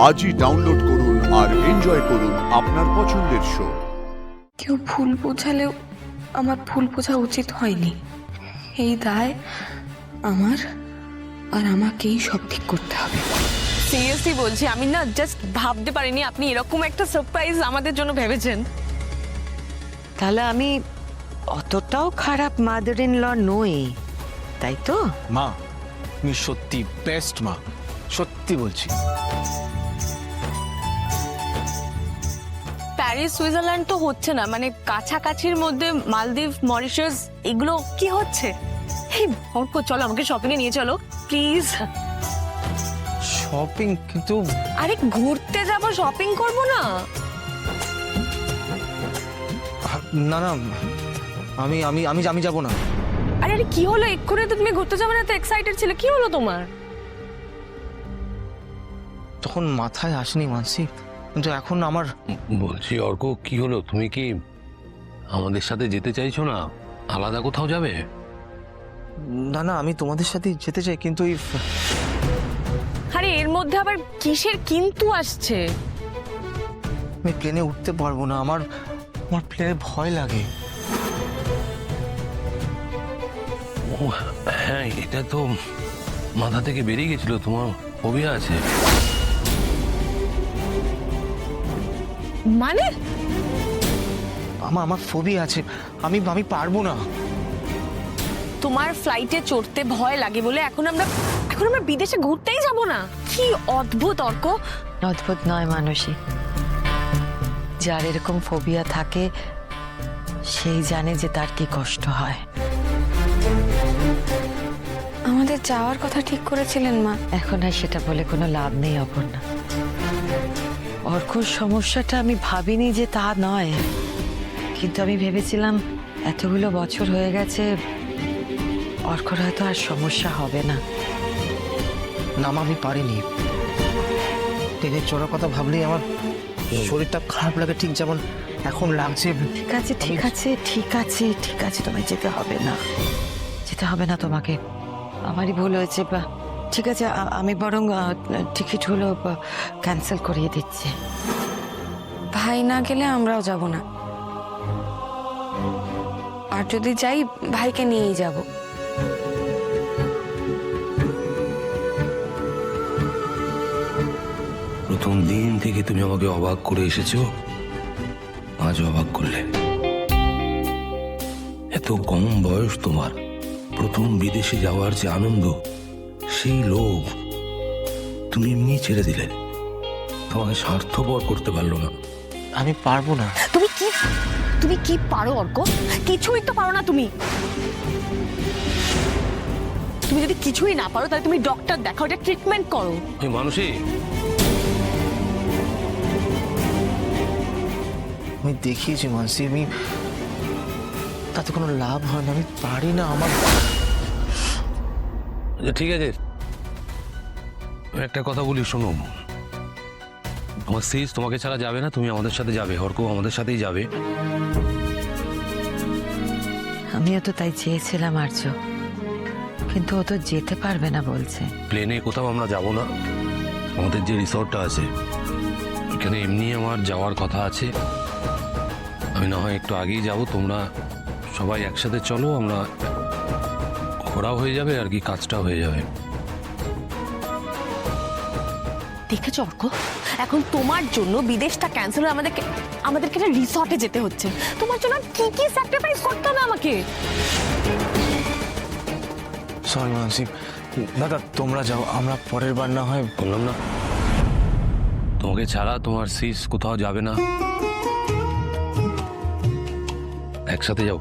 আজই ডাউনলোড করুন আর এনজয় করুন আপনার পছন্দের শো। কেউ ভুল বোঝালেও আমার ভুল বোঝা উচিত হয়নি। এই দায় আমার, আর আমাকেই সব ঠিক করতে হবে। সিরিয়াসলি বলছি, আমি না জাস্ট ভাবতে পারিনি আপনি এরকম একটা সারপ্রাইজ আমাদের জন্য ভেবেছেন। তাহলে আমি অতটাও খারাপ মাদার ইন ল নই, তাই তো? মা তুমি সত্যি বেস্ট মা, সত্যি বলছি। প্যারিস সুইজারল্যান্ড তো হচ্ছে না, মানে কাছাকাছির মধ্যে মালদ্বীপ, মরিশাস এগুলো কি হচ্ছে? এই অর্ক, চলো আমাকে শপিং এ নিয়ে চলো প্লিজ। শপিং? কিন্তু আরে ঘুরতে যাব, শপিং করব না? না না, আমি আমি আমি আমি যাব না। আরে আরে কি হলো? এক্ষুনি তো তুমি ঘুরতে যাবে না, তো এক্সাইটেড ছিলে, কি হলো তোমার? তখন মাথায় আসেনি মানসি, কিন্তু এখন আমার বলছি অর্ক, কি হলো? তুমি কি আমাদের সাথে যেতে চাইছো না? আলাদা কোথাও যাবে? না না, আমি তোমাদের সাথে যেতে চাই, কিন্তু আরে এর মধ্যে আবার কিসের কিন্তু আসছে? আমি প্লেনে উঠতে পারবো না, আমার আমার প্লেনে ভয় লাগে। ও হ্যাঁ, এটা তো মাথা থেকে বেরিয়ে গেছিল, তোমার ফোবিয়া আছে। মানে আমার ফোবিয়া আছে, আমি আমি পারবো না। তোমার ফ্লাইটে চড়তে ভয় লাগে বলে এখন আমরা বিদেশে ঘুরতেই যাব না? কি অদ্ভুত অর্ক। অদ্ভুত নয় মানসী, যার এরকম ফোবিয়া থাকে সেই জানে যে তার কি কষ্ট হয়। আমাদের যাওয়ার কথা ঠিক করেছিলেন মা। এখন আর সেটা বলে কোনো লাভ নেই অপর্ণা। অর্কর সমস্যাটা আমি ভাবিনি যে তা নয়, কিন্তু আমি ভেবেছিলাম এতগুলো বছর হয়ে গেছে, অর্কর হয়তো আর সমস্যা হবে না। না মা, আমি পারিনি। ট্রেনে চড়ার কথা ভাবলেই আমার শরীরটা খারাপ লাগে, ঠিক যেমন এখন লাগছে। ঠিক আছে ঠিক আছে ঠিক আছে ঠিক আছে, তোমায় যেতে হবে না, যেতে হবে না তোমাকে। আমারই ভুল হয়েছে। ঠিক আছে, আমি বরং টিকিটগুলো ক্যান্সেল করিয়ে দিচ্ছি। ভাই না গেলে আমরাও যাব না, আর যদি যাই ভাইকে নিয়েই যাব। প্রথম দিন থেকে তুমি আমাকে অবাক করে এসেছো, আজ অবাক করলে। এত কম বয়স তোমার, প্রথম বিদেশে যাওয়ার যে আনন্দ, সেই লোভ তুমি এমনি ছেড়ে দিলে। তোমাকে স্বার্থপর করতে পারলো না। আমি পারবো না। তুমি কি পারো অর্ক? কিছুই তো পারো না তুমি। তুমি যদি কিছুই না পারো তাহলে তুমি ডক্টর দেখাও, এটা ট্রিটমেন্ট করো। এই মানুষই আমি দেখিয়েছি মানসি, আমি তাতে কোনো লাভ হয় না, আমি পারি না। আমার আচ্ছা ঠিক আছে, আমি একটা কথা বলি শোনো। তোমার সিস তোমাকে ছাড়া যাবে না, তুমি আমাদের সাথে যাবে, অর্ক আমাদের সাথেই যাবে। আমিও তো তাই চেয়েছিলাম আর্য, কিন্তু ও তো যেতে পারবে না বলছে। প্লেনে কোথাও আমরা যাব না, আমাদের যে রিসর্টটা আছে ওখানে এমনি আমার যাওয়ার কথা আছে। আমি না হয় একটু আগেই যাব, তোমরা সবাই একসাথে চলো, আমরা ঘোরাও হয়ে যাবে আর কি, কাজটাও হয়ে যাবে। দেখেছো অর্ক, এখন তোমার জন্য বিদেশটা ক্যান্সেল হয়ে আমাদেরকে একটা রিসর্টে যেতে হচ্ছে। তোমার জন্য কি কি স্যাক্রিফাইস করতে হবে আমাকে। সরি মানসি, দাদা তোমরা যাও, আমরা পরের বার না হয়। বললাম না তোমাকে ছাড়া তোমার সিস কোথাও যাবে না, একসাথে যাও।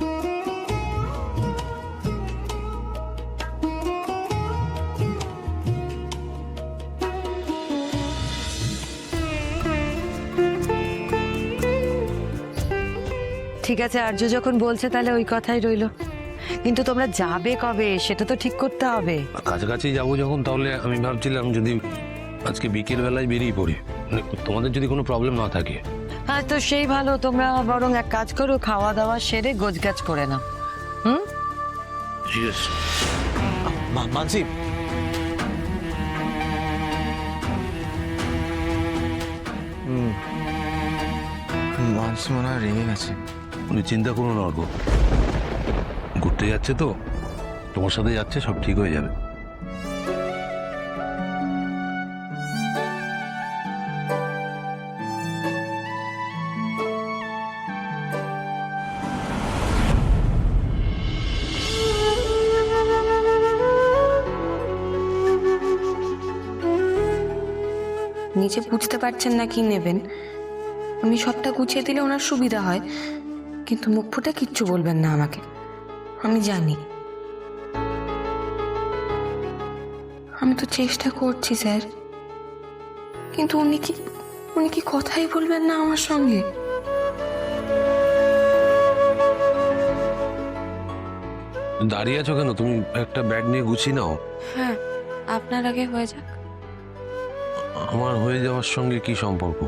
ঠিক আছে, আর্য যখন বলছে তাহলে ওই কথাই রইলো, কিন্তু তোমরা যাবে কবে সেটা তো ঠিক করতে হবে। কাছাকাছি যাবো যখন, তাহলে আমি ভাবছিলাম যদি আজকে বিকেল বেলায় বেরিয়ে পড়ি, মানে তোমাদের যদি কোনো প্রবলেম না থাকে। হ্যাঁ তো সেই ভালো, তোমরা বরং এক কাজ করো, খাওয়া দাওয়া সেরে গোছগাছ করে নাও। ঠিক আছে মানসি, আজ মনে হয় রেগে গেছে। উনি চিন্তা করুন অর্ক, ঘুরতে যাচ্ছে তো, তোমার সাথে যাচ্ছে, সব ঠিক হয়ে যাবে। নিজে বুঝতে পারছেন না কি নেবেন। আমি সবটা গুছিয়ে দিলে ওনার সুবিধা হয়, কিন্তু মুখ ফুটে কিচ্ছু বলবেন না আমাকে, আমি জানি। আমি তো চেষ্টা করছি স্যার, কিন্তু উনি কি কথাই বলবেন না আমার সঙ্গে? দাঁড়িয়ে আছো কেন? তুমি একটা ব্যাগ নিয়ে গুছিয়ে নাও। হ্যাঁ, আপনার আগে হয়ে যাক। আমার হয়ে যাওয়ার সঙ্গে কি সম্পর্ক?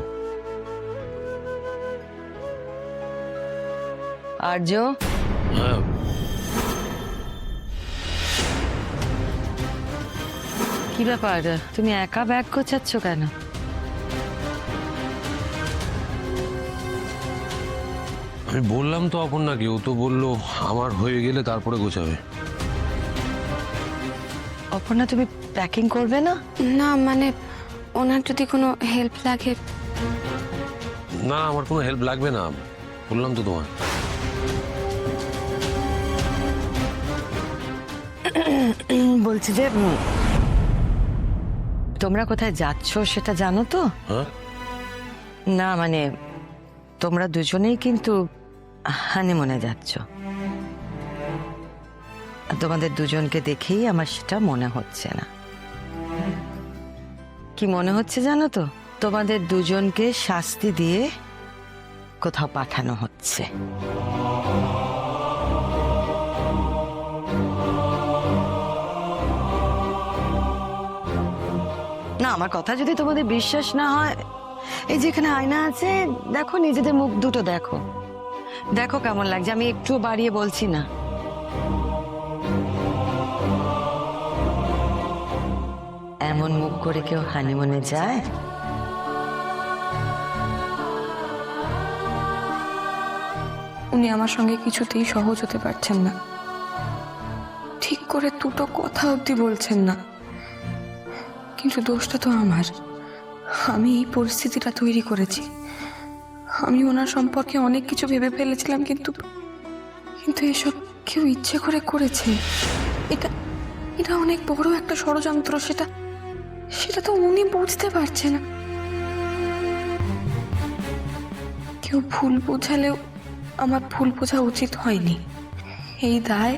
আর্য, হ্যাঁ, কি ব্যাপার, তুমি একা ব্যাগ গোছাচ্ছ কেন? আমি বললাম তো অপর্ণাকে, ও তো বললো আমার হয়ে গেলে তারপরে গোছাবে। অপর্ণা, তুমি প্যাকিং করবে না? না মানে ওনার যদি কোনো হেল্প লাগে। না, আমার কোনো হেল্প লাগবে না, বললাম তো তোমার। বলছি যে তোমরা কোথায় যাচ্ছ সেটা জানো তো? হ্যাঁ, না মানে তোমরা দুজনেই কিন্তু হানিমুনে যাচ্ছ। আর তোমাদের দুজনকে দেখেই আমার সেটা মনে হচ্ছে না। কি মনে হচ্ছে জানো তো? তোমাদের দুজনকে শাস্তি দিয়ে কোথাও পাঠানো হচ্ছে। না, আমার কথা যদি তোমাদের বিশ্বাস না হয়, এই যেখানে আয়না আছে দেখো, নিজেদের মুখ দুটো দেখো, দেখো কেমন লাগছে। আমি একটু বাড়িয়ে বলছি না। এমন মুখ করে কেউ হানিমুনে যায়? উনি আমার সঙ্গে কিছুতেই সহজ হতে পারছেন না, ঠিক করে দুটো কথা অবধি বলছেন না। কিন্তু দোষটা তো আমার, আমি এই পরিস্থিতিটা তৈরি করেছি। আমি ওনার সম্পর্কে অনেক কিছু ভেবে ফেলেছিলাম, কিন্তু এসব কেউ ইচ্ছে করে করেছে। এটা অনেক বড় একটা ষড়যন্ত্র, সেটা তো উনি বুঝতে পারছে না। কেউ ভুল বোঝালেও আমার ভুল বোঝা উচিত হয়নি। এই দায়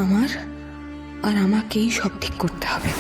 আমার, আর আমাকেই সব ঠিক করতে হবে।